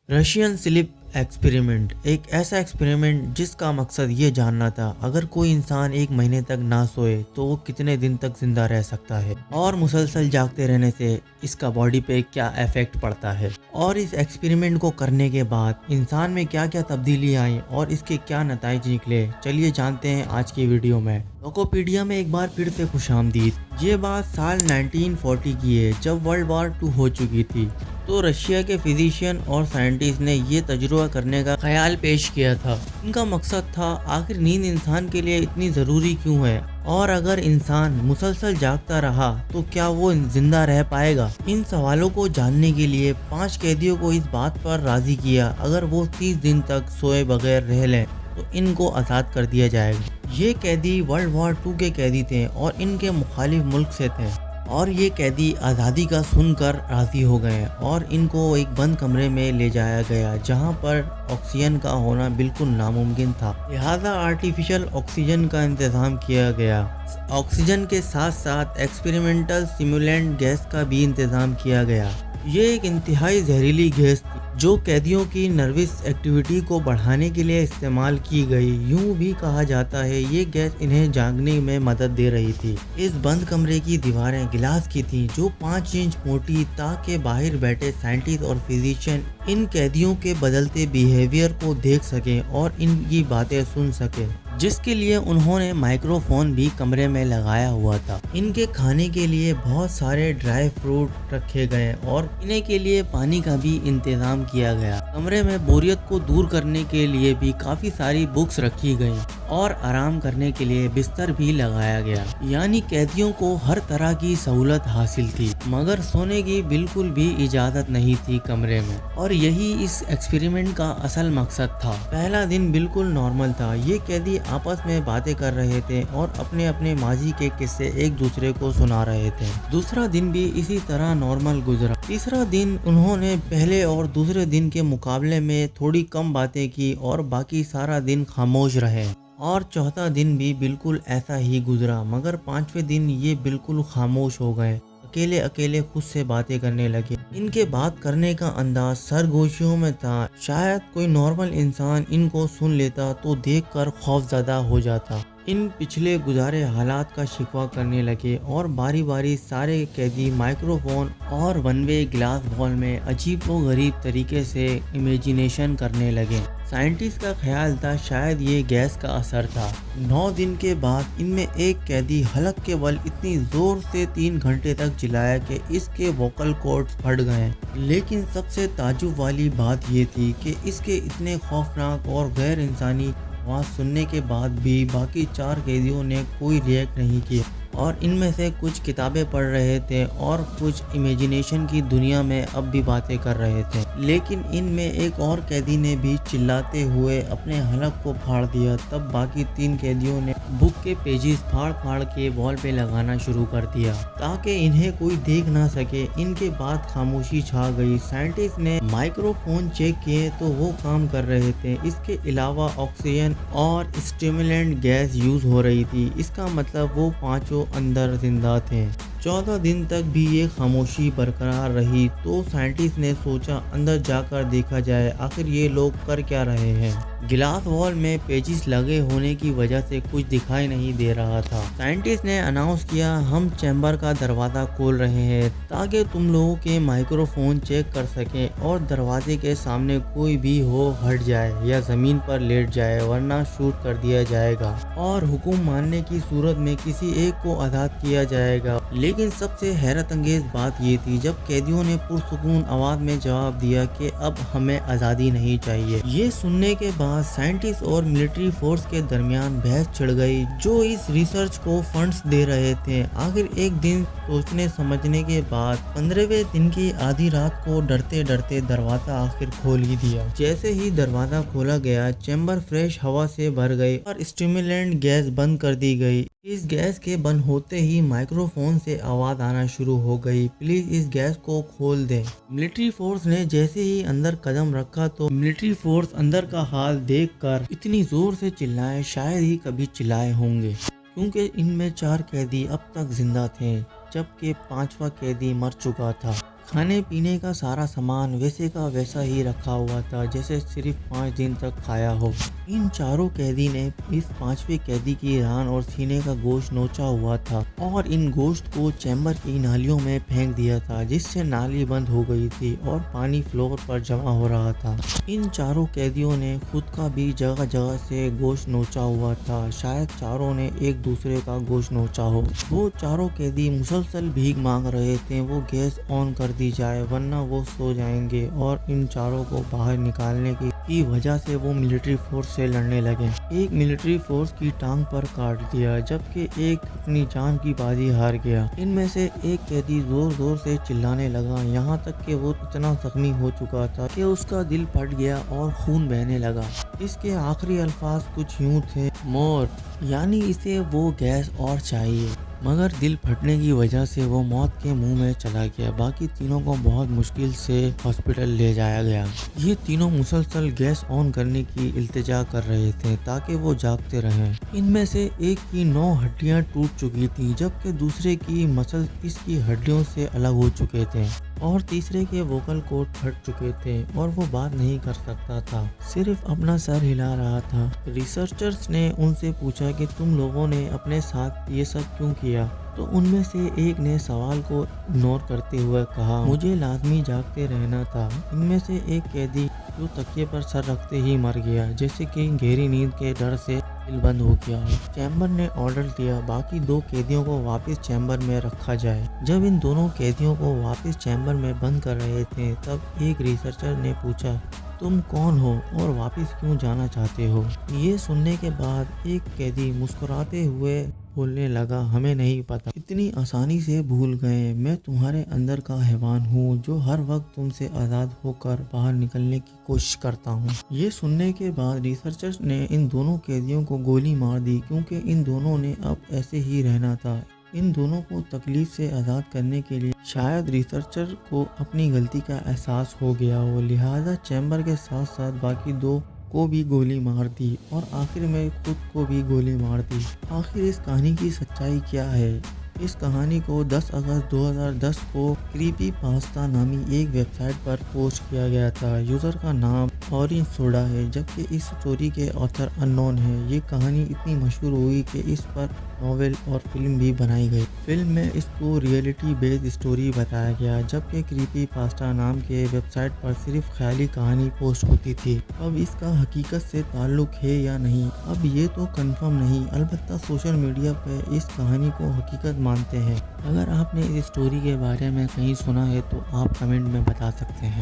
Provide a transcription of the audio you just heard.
Russian sleep experiment एक ऐसा experiment जिसका मकसद ये जानना था अगर कोई इंसान एक महीने तक ना सोए तो वो कितने दिन तक जिंदा रह सकता है और मुसलसल जागते रहने से इसका बॉडी पे क्या इफेक्ट पड़ता है और इस एक्सपेरिमेंट को करने के बाद इंसान में क्या क्या तब्दीली आई और इसके क्या नतीजे निकले। चलिए जानते हैं आज की वीडियो में। लोकोपीडिया में एक बार फिर से खुशामदीद। ये बात साल 1940 की है जब वर्ल्ड वॉर 2 हो चुकी थी। तो रशिया के फिजिशियन और साइंटिस्ट ने ये तजुर्बा करने का ख्याल पेश किया था। इनका मकसद था आखिर नींद इंसान के लिए इतनी ज़रूरी क्यों है और अगर इंसान मुसलसल जागता रहा तो क्या वो जिंदा रह पाएगा। इन सवालों को जानने के लिए 5 कैदियों को इस बात पर राजी किया अगर वो 30 दिन तक सोए बगैर रह लें तो इनको आज़ाद कर दिया जाएगा। ये कैदी वर्ल्ड वॉर 2 के कैदी थे और इनके मुखालिफ मुल्क से थे और ये कैदी आज़ादी का सुनकर राज़ी हो गए और इनको एक बंद कमरे में ले जाया गया जहां पर ऑक्सीजन का होना बिल्कुल नामुमकिन था। लिहाजा आर्टिफिशियल ऑक्सीजन का इंतज़ाम किया गया। ऑक्सीजन के साथ साथ एक्सपेरिमेंटल स्टिमुलेंट गैस का भी इंतज़ाम किया गया। ये एक इंतहाई जहरीली गैस थी जो कैदियों की नर्वस एक्टिविटी को बढ़ाने के लिए इस्तेमाल की गई। यूं भी कहा जाता है ये गैस इन्हें जागने में मदद दे रही थी। इस बंद कमरे की दीवारें गिलास की थीं जो 5 इंच मोटी ताकि बाहर बैठे साइंटिस्ट और फिजिशियन इन कैदियों के बदलते बिहेवियर को देख सकें और इनकी बातें सुन सकें, जिसके लिए उन्होंने माइक्रोफोन भी कमरे में लगाया हुआ था। इनके खाने के लिए बहुत सारे ड्राई फ्रूट रखे गए और पीने के लिए पानी का भी इंतजाम किया गया। कमरे में बोरियत को दूर करने के लिए भी काफी सारी बुक्स रखी गई और आराम करने के लिए बिस्तर भी लगाया गया। यानी कैदियों को हर तरह की सहूलत हासिल थी मगर सोने की बिल्कुल भी इजाजत नहीं थी कमरे में। और यही इस एक्सपेरिमेंट का असल मकसद था। पहला दिन बिल्कुल नॉर्मल था। ये कैदी आपस में बातें कर रहे थे और अपने अपने माजी के किस्से एक दूसरे को सुना रहे थे। दूसरा दिन भी इसी तरह नॉर्मल गुजरा। तीसरा दिन उन्होंने पहले और दूसरे दिन के मुकाबले में थोड़ी कम बातें की और बाकी सारा दिन खामोश रहे। और चौथा दिन भी बिल्कुल ऐसा ही गुजरा मगर 5वें दिन ये बिल्कुल खामोश हो गए, अकेले अकेले खुद से बातें करने लगे। इनके बात करने का अंदाज सरगोशियों में था। शायद कोई नॉर्मल इंसान इनको सुन लेता तो देखकर खौफजदा हो जाता। इन पिछले गुजारे हालात का शिकवा करने लगे और बारी बारी सारे कैदी माइक्रोफोन और वन वे ग्लास वॉल में अजीब व गरीब तरीके से इमेजिनेशन करने लगे। साइंटिस्ट का ख्याल था शायद ये गैस का असर था। 9 दिन के बाद इनमें एक कैदी हलक के बल इतनी जोर से 3 घंटे तक चिल्लाया कि इसके वोकल कॉर्ड्स फट गए। लेकिन सबसे ताज्जुब वाली बात ये थी कि इसके इतने खौफनाक और गैर इंसानी आवाज़ सुनने के बाद भी बाकी 4 कैदियों ने कोई रिएक्ट नहीं किया और इनमें से कुछ किताबें पढ़ रहे थे और कुछ इमेजिनेशन की दुनिया में अब भी बातें कर रहे थे। लेकिन इनमें एक और कैदी ने भी चिल्लाते हुए अपने हलक को फाड़ दिया। तब बाकी 3 कैदियों ने बुक के पेजेस फाड़ फाड़ के वॉल पे लगाना शुरू कर दिया ताकि इन्हें कोई देख ना सके। इनके बाद खामोशी छा गई। साइंटिस्ट ने माइक्रोफोन चेक किए तो वो काम कर रहे थे। इसके अलावा ऑक्सीजन और स्टिमुलेंट गैस यूज हो रही थी। इसका मतलब वो 5 अंदर जिंदा थे। 14 दिन तक भी ये खामोशी बरकरार रही तो साइंटिस्ट ने सोचा अंदर जाकर देखा जाए आखिर ये लोग कर क्या रहे हैं। गिलास वॉल में पेचिस लगे होने की वजह से कुछ दिखाई नहीं दे रहा था। साइंटिस्ट ने अनाउंस किया हम चैम्बर का दरवाज़ा खोल रहे हैं ताकि तुम लोगों के माइक्रोफोन चेक कर सकें और दरवाजे के सामने कोई भी हो हट जाए या ज़मीन पर लेट जाए वरना शूट कर दिया जाएगा और हुक्म मानने की सूरत में किसी एक को आज़ाद किया जाएगा। लेकिन सबसे हैरत अंगेज बात ये थी जब कैदियों ने पुरसुकून आवाज़ में जवाब दिया कि अब हमें आज़ादी नहीं चाहिए। ये सुनने के बाद साइंटिस्ट और मिलिट्री फोर्स के दरमियान बहस छिड़ गई जो इस रिसर्च को फंड्स दे रहे थे। आखिर एक दिन सोचने समझने के बाद 15वें दिन की आधी रात को डरते डरते दरवाजा आखिर खोल ही दिया। जैसे ही दरवाजा खोला गया चैम्बर फ्रेश हवा से भर गई और स्टिमुलेंट गैस बंद कर दी गई। इस गैस के बंद होते ही माइक्रोफोन से आवाज आना शुरू हो गई, प्लीज इस गैस को खोल दें। मिलिट्री फोर्स ने जैसे ही अंदर कदम रखा तो मिलिट्री फोर्स अंदर का हाल देखकर इतनी जोर से चिल्लाए शायद ही कभी चिल्लाए होंगे, क्योंकि इनमें 4 कैदी अब तक जिंदा थे जबकि 5वां कैदी मर चुका था। کھانے پینے کا سارا سامان ویسے کا ویسا ہی رکھا ہوا تھا جیسے صرف 5 دن تک کھایا ہو۔ ان چاروں قیدی نے اس 5ویں قیدی کی ران اور سینے کا گوشت نوچا ہوا تھا اور ان گوشت کو چیمبر کی نالیوں میں پھینک دیا تھا، جس سے نالی بند ہو گئی تھی اور پانی فلور پر جمع ہو رہا تھا۔ ان چاروں قیدیوں نے خود کا بھی جگہ جگہ سے گوشت نوچا ہوا تھا، شاید چاروں نے ایک دوسرے کا گوشت نوچا ہو۔ وہ چاروں قیدی مسلسل بھیک مانگ رہے تھے، وہ گیس آن کر دی جائے ورنہ وہ سو جائیں گے، اور ان چاروں کو باہر نکالنے کی وجہ سے وہ ملٹری فورس سے لڑنے لگے۔ ایک ملٹری فورس کی ٹانگ پر کاٹ دیا جبکہ ایک اپنی جان کی بازی ہار گیا۔ ان میں سے ایک قیدی زور زور سے چلانے لگا، یہاں تک کہ وہ اتنا زخمی ہو چکا تھا کہ اس کا دل پھٹ گیا اور خون بہنے لگا۔ اس کے آخری الفاظ کچھ یوں تھے، مور، یعنی اسے وہ گیس اور چاہیے، مگر دل پھٹنے کی وجہ سے وہ موت کے منہ میں چلا گیا۔ باقی تینوں کو بہت مشکل سے ہاسپٹل لے جایا گیا۔ یہ تینوں مسلسل گیس آن کرنے کی التجا کر رہے تھے تاکہ وہ جاگتے رہیں۔ ان میں سے ایک کی 9 ہڈیاں ٹوٹ چکی تھیں جبکہ دوسرے کی مسل اس کی ہڈیوں سے الگ ہو چکے تھے اور تیسرے کے ووکل کورڈ پھٹ چکے تھے اور وہ بات نہیں کر سکتا تھا، صرف اپنا سر ہلا رہا تھا۔ ریسرچرز نے ان سے پوچھا کہ تم لوگوں نے اپنے ساتھ یہ سب کیوں کیا؟ تو ان میں سے ایک نے سوال کو اگنور کرتے ہوئے کہا، مجھے لازمی جاگتے رہنا تھا۔ ان میں سے ایک قیدی جو تکیے پر سر رکھتے ہی مر گیا، جیسے کہ گہری نیند کے ڈر سے دل بند ہو گیا ہو۔ چیمبر نے آرڈر دیا باقی 2 قیدیوں کو واپس چیمبر میں رکھا جائے۔ جب ان دونوں قیدیوں کو واپس چیمبر میں بند کر رہے تھے تب ایک ریسرچر نے پوچھا، تم کون ہو اور واپس کیوں جانا چاہتے ہو؟ یہ سننے کے بعد ایک قیدی مسکراتے ہوئے بولنے لگا، ہمیں نہیں پتا، اتنی آسانی سے بھول گئے، میں تمہارے اندر کا حیوان ہوں جو ہر وقت تم سے آزاد ہو کر باہر نکلنے کی کوشش کرتا ہوں۔ یہ سننے کے بعد ریسرچرز نے ان دونوں قیدیوں کو گولی مار دی کیونکہ ان دونوں نے اب ایسے ہی رہنا تھا۔ ان دونوں کو تکلیف سے آزاد کرنے کے لیے شاید ریسرچر کو اپنی غلطی کا احساس ہو گیا ہو، لہٰذا چیمبر کے ساتھ ساتھ باقی 2 کو بھی گولی مار دی اور آخر میں خود کو بھی گولی مار دی۔ آخر اس کہانی کی سچائی کیا ہے؟ اس کہانی کو 10 اگست 2010 کو کریپی پاستا نامی ایک ویب سائٹ پر پوسٹ کیا گیا تھا۔ یوزر کا نام اورنج سوڈا ہے جبکہ اس سٹوری کے آتھر اننون ہے۔ یہ کہانی اتنی مشہور ہوئی کہ اس پر ناول اور فلم بھی بنائی گئی۔ فلم میں اس کو ریئلٹی بیس سٹوری بتایا گیا جبکہ کریپی پاستا نام کے ویب سائٹ پر صرف خیالی کہانی پوسٹ ہوتی تھی۔ اب اس کا حقیقت سے تعلق ہے یا نہیں، اب یہ تو کنفرم نہیں، البتہ سوشل میڈیا پہ اس کہانی کو حقیقت مانتے ہیں۔ اگر آپ نے اس سٹوری کے بارے میں کہیں سنا ہے تو آپ کمنٹ میں بتا سکتے ہیں۔